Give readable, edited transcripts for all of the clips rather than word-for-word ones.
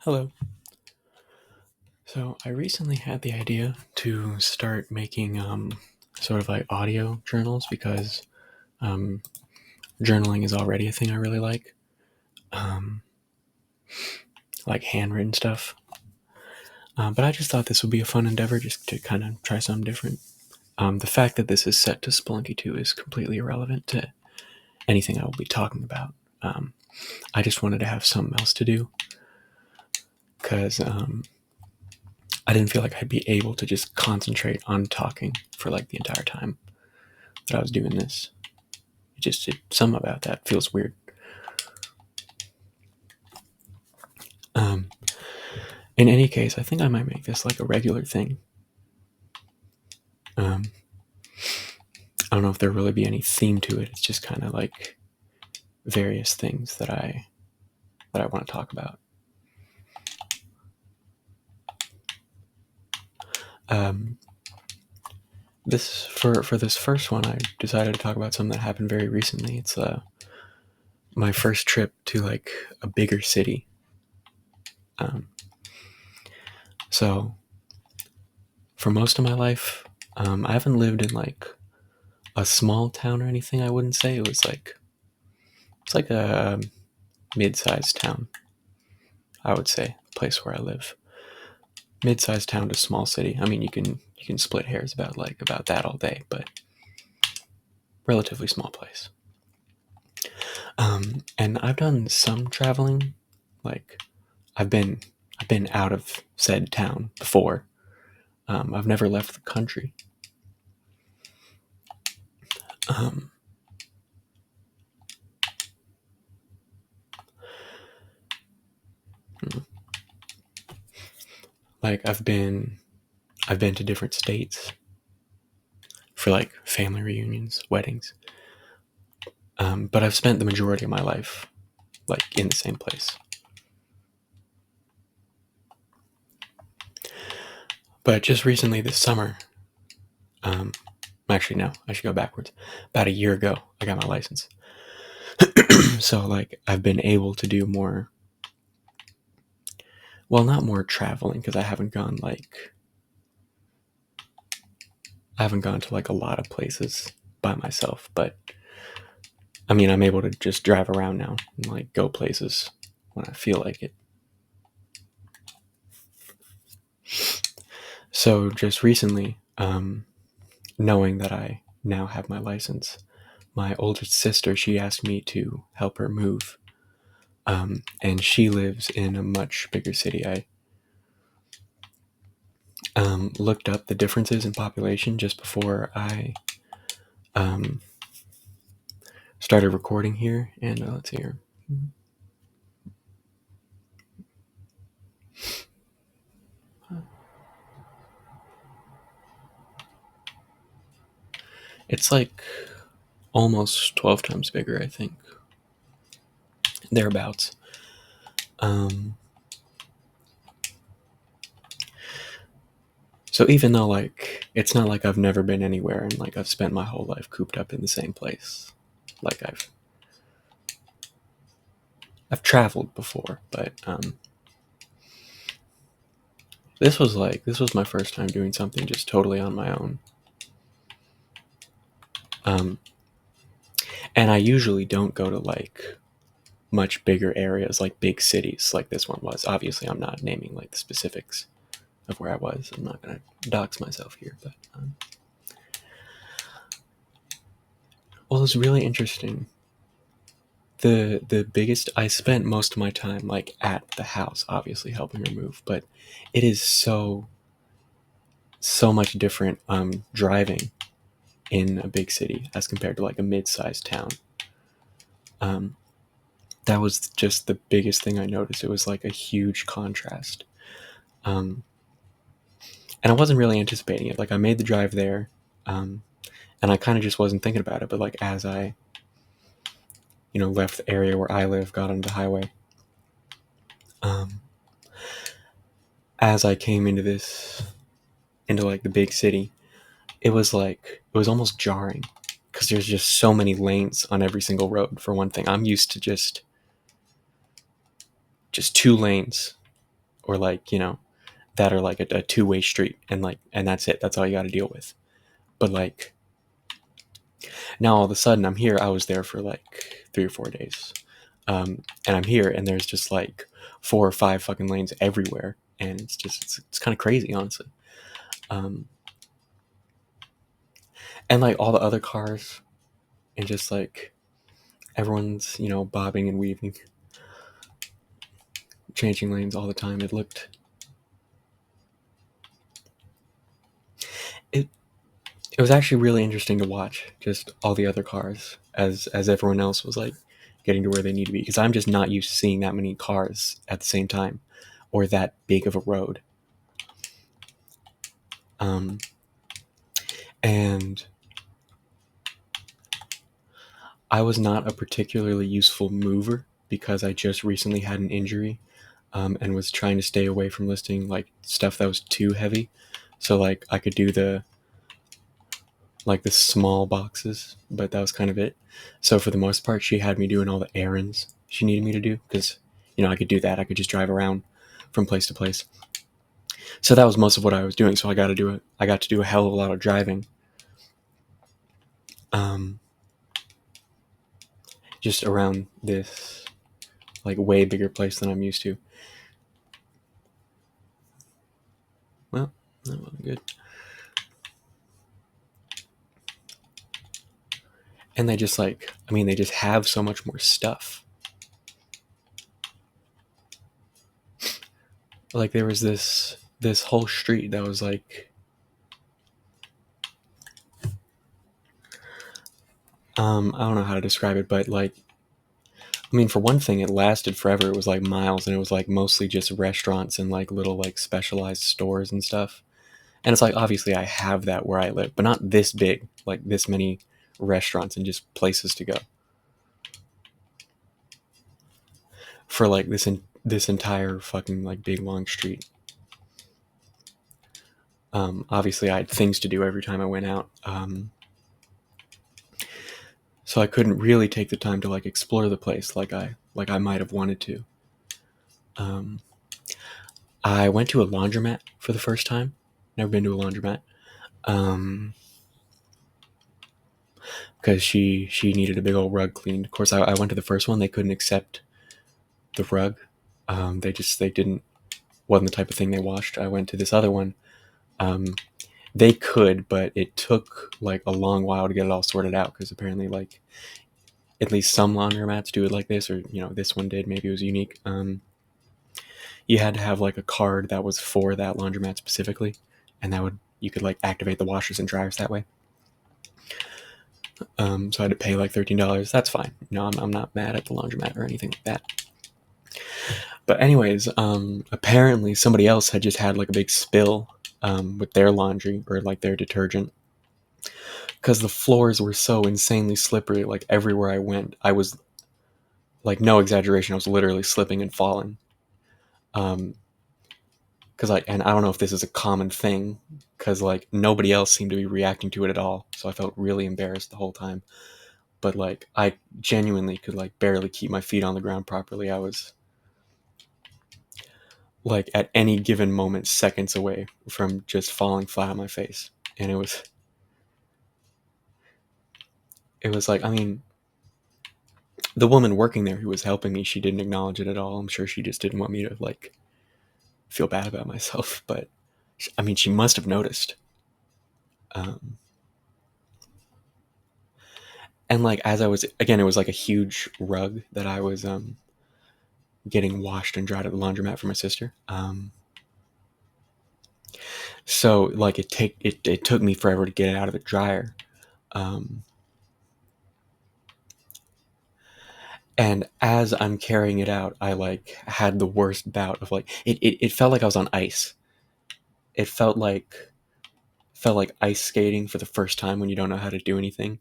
Hello. So I recently had the idea to start making sort of like audio journals because um, journaling is already a thing I really um, like handwritten stuff. But I just thought this would be a fun endeavor just to kind of try something different. The fact that this is set to Spelunky 2 is completely irrelevant to anything I will be talking about. I just wanted to have something else to do because I didn't feel like I'd be able to just concentrate on talking for like the entire time that I was doing this. Something about that feels weird. Um, in any case, I think I might make this like a regular thing. Um, I don't know if there really be any theme to it. It's just kind of like various things that I want to talk about. Um, this for this first one, I decided to talk about something that happened very recently. It's my first trip to like a bigger city. Um, so for most of my life, I haven't lived in like a small town or anything. I wouldn't say it's like a mid-sized town. I would say place where I live, mid-sized town to small city. I mean, you can split hairs about that all day, but relatively small place. And I've done some traveling, like I've been I've been out of said town before. I've never left the country. Um, like I've been to different states for like family reunions, weddings. But I've spent the majority of my life like in the same place. But just recently this summer, um, actually no, I should go backwards. About a year ago, I got my license. So like I've been able to do more, well, not more traveling because I haven't gone to like a lot of places by myself, but I mean, I'm able to just drive around now and like go places when I feel like it. So just recently, knowing that I now have my license, my older sister, she asked me to help her move. And she lives in a much bigger city. I looked up the differences in population just before I um, started recording here, and let's see here. It's like almost 12 times bigger, I think. Thereabouts. Um, so even though like it's not like I've never been anywhere and like I've spent my whole life cooped up in the same place, like I've traveled before, but this was my first time doing something just totally on my own. Um, and I usually don't go to like much bigger areas like big cities like this one was. Obviously, I'm not naming like the specifics of where I was. I'm not gonna dox myself here, but well, it's really interesting. The biggest I spent most of my time like at the house, obviously helping her move, but it is so much different driving in a big city as compared to like a mid-sized town. Um, that was just the biggest thing I noticed. It was like a huge contrast. Um, and I wasn't really anticipating it. Like I made the drive there, um, and I kind of just wasn't thinking about it. But like as I, left the area where I live, got on the highway, um, as I came into like the big city, it was almost jarring because there's just so many lanes on every single road. For one thing, I'm used to just two lanes or like, that are like a two-way street, and that's it. That's all you got to deal with. But like now all of a sudden I'm here. I was there for like 3 or 4 days. And I'm here and there's just like 4 or 5 fucking lanes everywhere. And it's kind of crazy, honestly. Um, and like all the other cars and just like everyone's, bobbing and weaving, changing lanes all the time. It it was actually really interesting to watch just all the other cars as everyone else was like getting to where they need to be, because I'm just not used to seeing that many cars at the same time or that big of a road. Um, and I was not a particularly useful mover because I just recently had an injury, and was trying to stay away from lifting like stuff that was too heavy. So like I could do the small boxes, but that was kind of it. So for the most part, she had me doing all the errands she needed me to do because I could do that. I could just drive around from place to place. So that was most of what I was doing. So I got to do a hell of a lot of driving. Um, just around this like way bigger place than I'm used to. Well, that wasn't good. And they just they just have so much more stuff. Like there was this whole street that was like, I don't know how to describe it, but like, I mean, for one thing, it lasted forever. It was like miles, and it was like mostly just restaurants and like little like specialized stores and stuff. And it's like, obviously I have that where I live, but not this big, like this many restaurants and just places to go for like this entire fucking like big long street. Obviously I had things to do every time I went out. So I couldn't really take the time to like explore the place like I might have wanted to. Um, I went to a laundromat for the first time. Never been to a laundromat. Because she needed a big old rug cleaned. Of course, I went to the first one. They couldn't accept the rug. They didn't wasn't the type of thing they washed. I went to this other one. Um, they could, but it took like a long while to get it all sorted out because apparently like at least some laundromats do it like this, or this one did. Maybe it was unique. You had to have like a card that was for that laundromat specifically, and you could like activate the washers and dryers that way. So I had to pay like $13. That's fine. I'm not mad at the laundromat or anything like that. But anyways, apparently somebody else had just had like a big spill with their laundry or like their detergent, because the floors were so insanely slippery. Like everywhere I went, I was like, no exaggeration, I was literally slipping and falling. Because and I don't know if this is a common thing, because like nobody else seemed to be reacting to it at all, so I felt really embarrassed the whole time. But like I genuinely could like barely keep my feet on the ground properly. I was like at any given moment seconds away from just falling flat on my face, and it was like, I mean, the woman working there who was helping me, she didn't acknowledge it at all. I'm sure she just didn't want me to like feel bad about myself, but I mean, she must have noticed. um, and like as I was, again, it was like a huge rug that I was getting washed and dried at the laundromat for my sister. So like it took me forever to get it out of the dryer. um, and as I'm carrying it out, I like had the worst bout of like it felt like I was on ice. It felt like ice skating for the first time when you don't know how to do anything.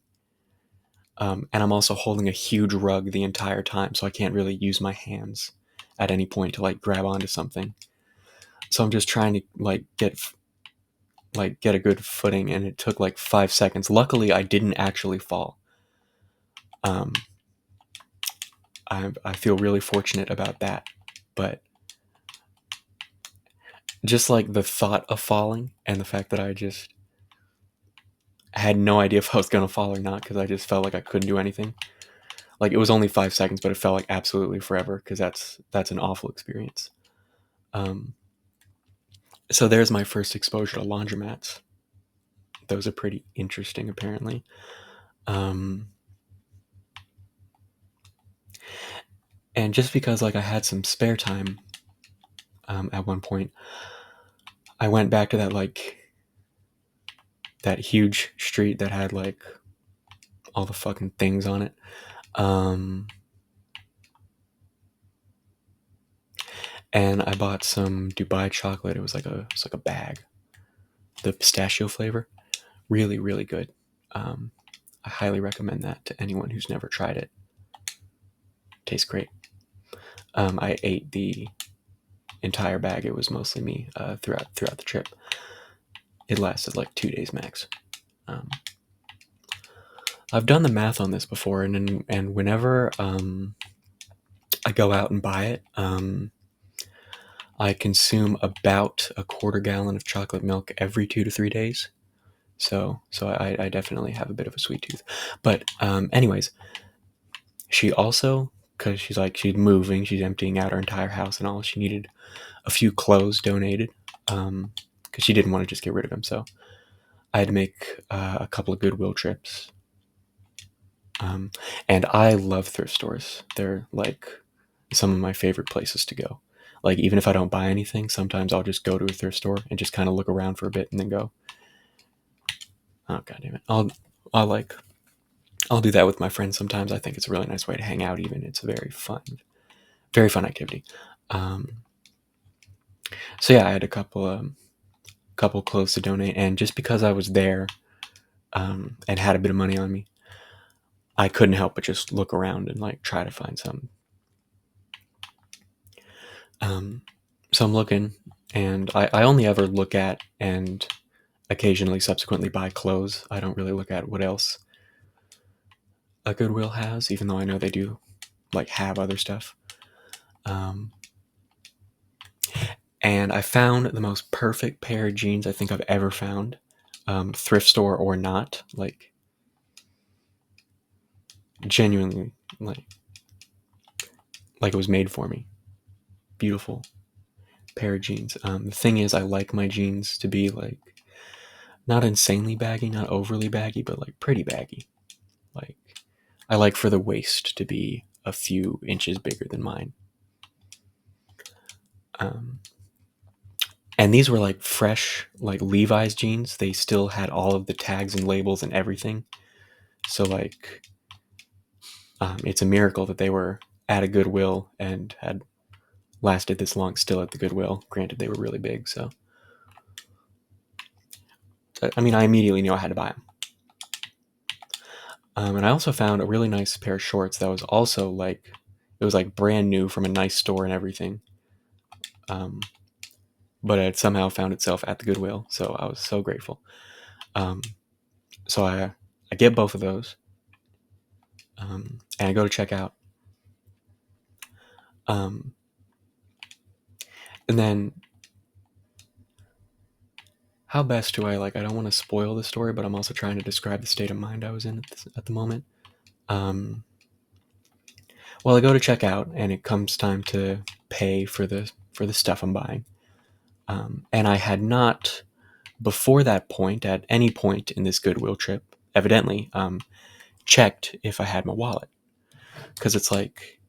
And I'm also holding a huge rug the entire time, so I can't really use my hands at any point to like grab onto something. So I'm just trying to like get a good footing, and it took like 5 seconds. Luckily, I didn't actually fall. Um, I feel really fortunate about that, but just like the thought of falling and the fact that I just had no idea if I was going to fall or not because I just felt like I couldn't do anything. Like it was only 5 seconds, but it felt like absolutely forever because that's an awful experience. Um, so there's my first exposure to laundromats. Those are pretty interesting, apparently. And just because like I had some spare time at one point, I went back to that huge street that had like all the fucking things on it. And I bought some Dubai chocolate. It was like a bag, the pistachio flavor, really really good. I highly recommend that to anyone who's never tried it. Tastes great. I ate the entire bag. It was mostly me throughout the trip. It lasted like 2 days max. I've done the math on this before, and whenever I go out and buy it, I consume about a quarter gallon of chocolate milk every 2 to 3 days. So I definitely have a bit of a sweet tooth. But anyways, she also, because she's moving, she's emptying out her entire house and all. She needed a few clothes donated because she didn't want to just get rid of them. So I had to make a couple of Goodwill trips. And I love thrift stores. They're like some of my favorite places to go. Like even if I don't buy anything, sometimes I'll just go to a thrift store and just kind of look around for a bit and then go. Oh god damn it! I'll do that with my friends sometimes. I think it's a really nice way to hang out. Even it's a very fun activity. So yeah, I had a couple clothes to donate, and just because I was there and had a bit of money on me, I couldn't help but just look around and like try to find some. So I'm looking, and I only ever look at and occasionally subsequently buy clothes. I don't really look at what else a Goodwill has, even though I know they do like have other stuff. And I found the most perfect pair of jeans I think I've ever found, thrift store or not. Like genuinely, like it was made for me. Beautiful pair of jeans. The thing is, I like my jeans to be like not insanely baggy, not overly baggy, but like pretty baggy. Like I like for the waist to be a few inches bigger than mine. And these were like fresh, like Levi's jeans. They still had all of the tags and labels and everything. So like, it's a miracle that they were at a Goodwill and had lasted this long still at the Goodwill. Granted, they were really big, so I mean, I immediately knew I had to buy them. And I also found a really nice pair of shorts that was also like, it was like brand new from a nice store and everything. But it somehow found itself at the Goodwill, so I was so grateful. So I get both of those, and I go to check out. And then how best do I like? I don't want to spoil the story, but I'm also trying to describe the state of mind I was in at the moment. Well, I go to check out, and it comes time to pay for the stuff I'm buying. And I had not, before that point, at any point in this Goodwill trip, evidently, checked if I had my wallet. Because it's like,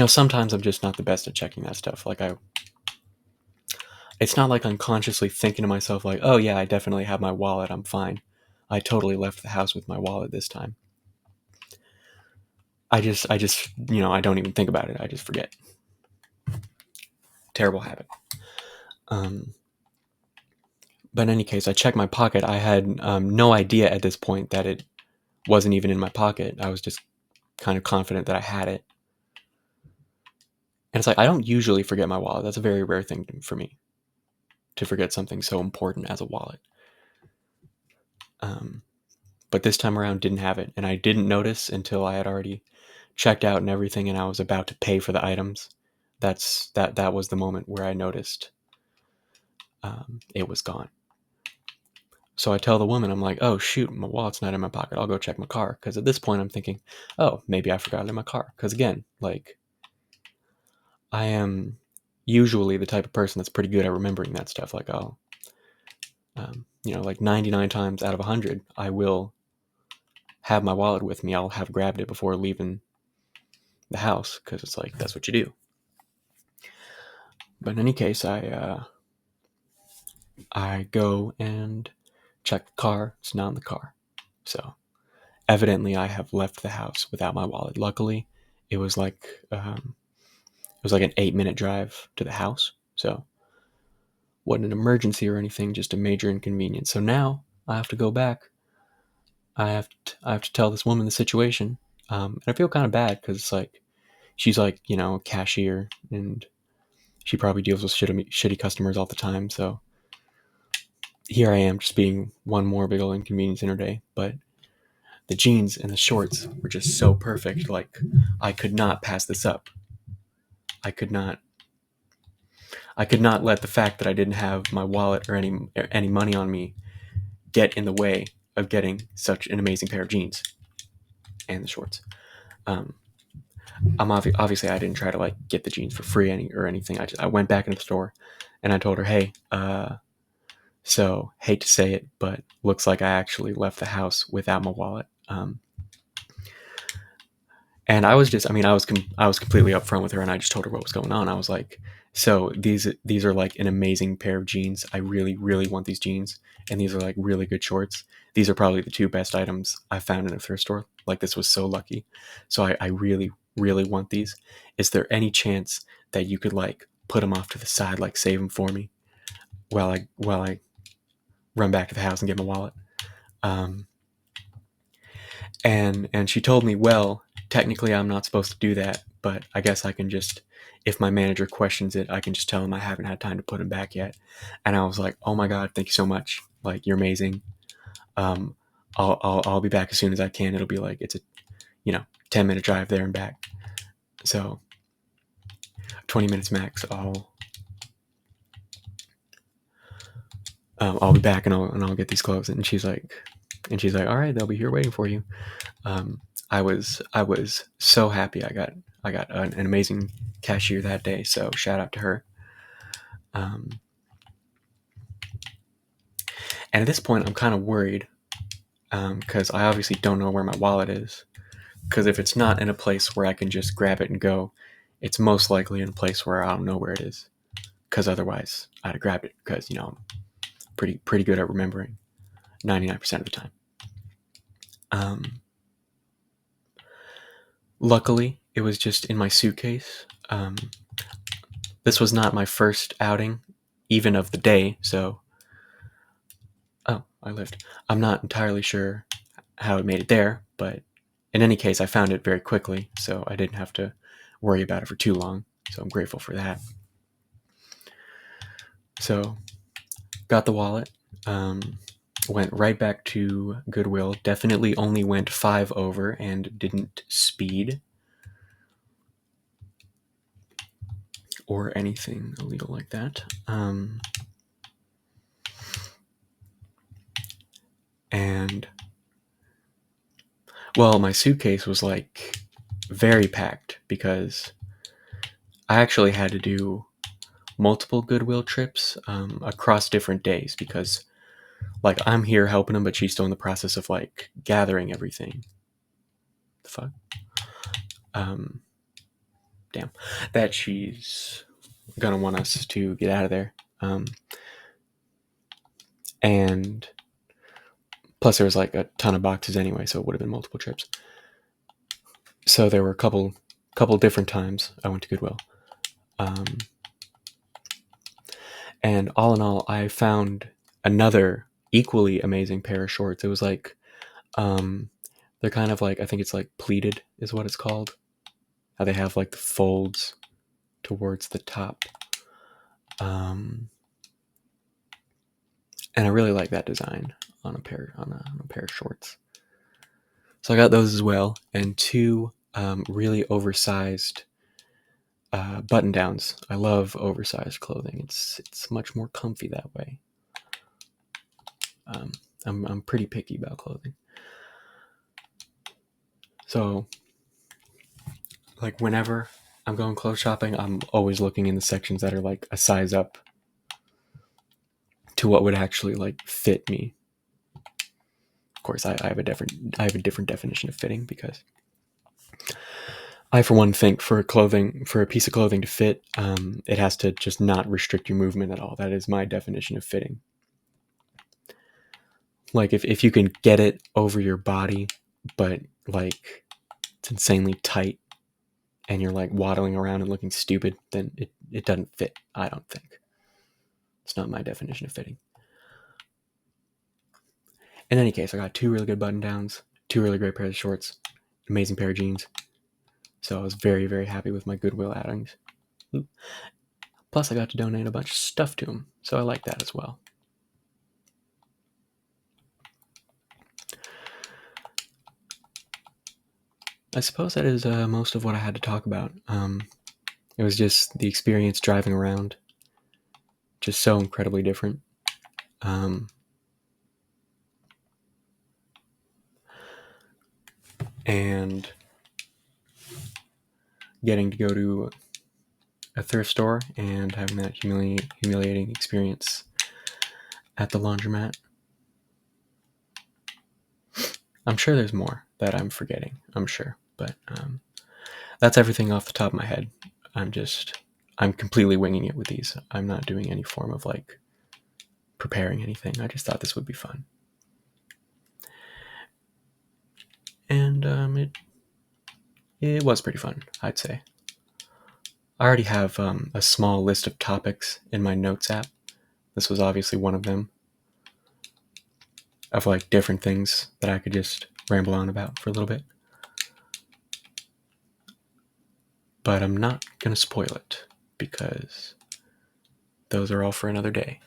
sometimes I'm just not the best at checking that stuff. Like it's not like unconsciously thinking to myself like, oh yeah, I definitely have my wallet, I'm fine. I totally left the house with my wallet this time. I just I don't even think about it. I just forget. Terrible habit. But in any case, I checked my pocket. I had no idea at this point that it wasn't even in my pocket. I was just kind of confident that I had it. And it's like, I don't usually forget my wallet. That's a very rare thing for me, to forget something so important as a wallet. But this time around, didn't have it. And I didn't notice until I had already checked out and everything, and I was about to pay for the items. That was the moment where I noticed it was gone. So I tell the woman, I'm like, oh, shoot, my wallet's not in my pocket. I'll go check my car. Because at this point, I'm thinking, oh, maybe I forgot it in my car. Because again, like, I am usually the type of person that's pretty good at remembering that stuff. Like, I'll, like 99 times out of 100, I will have my wallet with me. I'll have grabbed it before leaving the house because it's like, that's what you do. But in any case, I go and check the car. It's not in the car. So evidently I have left the house without my wallet. Luckily, it was like an 8-minute drive to the house. So wasn't an emergency or anything, just a major inconvenience. So now I have to go back. I have to tell this woman the situation. And I feel kind of bad because it's like, she's like, a cashier and she probably deals with shitty customers all the time. So here I am just being one more big old inconvenience in her day. But the jeans and the shorts were just so perfect. Like, I could not pass this up. I could not let the fact that I didn't have my wallet or any money on me get in the way of getting such an amazing pair of jeans and the shorts. Obviously I didn't try to like get the jeans for free or anything. I went back into the store and I told her, hey, so hate to say it, but looks like I actually left the house without my wallet. And I was completely upfront with her, and I just told her what was going on. I was like, so these are like an amazing pair of jeans. I really, really want these jeans, and these are like really good shorts. These are probably the two best items I found in a thrift store. Like, this was so lucky. So I really, really want these. Is there any chance that you could like put them off to the side, like save them for me while I run back to the house and get my wallet? And she told me, well, technically I'm not supposed to do that, but I guess I can just, if my manager questions it, I can just tell him I haven't had time to put him back yet. And I was like, oh my God, thank you so much. Like, you're amazing. I'll be back as soon as I can. It'll be like, it's a 10-minute drive there and back. So 20 minutes max. I'll be back and I'll get these clothes. And she's like, all right, they'll be here waiting for you. I was so happy. I got an amazing cashier that day. So shout out to her. And at this point, I'm kind of worried because I obviously don't know where my wallet is. Because if it's not in a place where I can just grab it and go, it's most likely in a place where I don't know where it is. Because otherwise, I'd grab it. Because I'm pretty good at remembering 99% of the time. Luckily, it was just in my suitcase. This was not my first outing, even of the day, so... Oh, I lived. I'm not entirely sure how it made it there, but in any case, I found it very quickly, so I didn't have to worry about it for too long, so I'm grateful for that. So, got the wallet, went right back to Goodwill, definitely only went 5 over and didn't speed or anything illegal like that. And, well, my suitcase was like very packed because I actually had to do multiple Goodwill trips across different days because, like, I'm here helping him, but she's still in the process of like gathering everything. The fuck? Damn. That she's gonna want us to get out of there. And plus there was like a ton of boxes anyway, so it would have been multiple trips. So there were a couple different times I went to Goodwill. And all in all, I found another equally amazing pair of shorts. It was like, they're kind of like, I think it's like pleated is what it's called. How they have like the folds towards the top. And I really like that design on a pair of shorts. So I got those as well, and 2 really oversized button downs. I love oversized clothing. It's much more comfy that way. I'm pretty picky about clothing. So, like, whenever I'm going clothes shopping, I'm always looking in the sections that are like a size up to what would actually like fit me. Of course, I have a different definition of fitting, because I, for one, think for a piece of clothing to fit, it has to just not restrict your movement at all. That is my definition of fitting. Like, if you can get it over your body, but like it's insanely tight and you're like waddling around and looking stupid, then it doesn't fit, I don't think. It's not my definition of fitting. In any case, I got 2 really good button downs, 2 really great pairs of shorts, amazing pair of jeans. So I was very, very happy with my Goodwill outings. Plus, I got to donate a bunch of stuff to them, so I like that as well. I suppose that is most of what I had to talk about. It was just the experience driving around, just so incredibly different. And getting to go to a thrift store and having that humiliating experience at the laundromat. I'm sure there's more that I'm forgetting, I'm sure, but that's everything off the top of my head. I'm completely winging it with these. I'm not doing any form of like preparing anything. I just thought this would be fun. And it was pretty fun, I'd say. I already have a small list of topics in my notes app. This was obviously one of them, of like different things that I could just ramble on about for a little bit. But I'm not going to spoil it, because those are all for another day.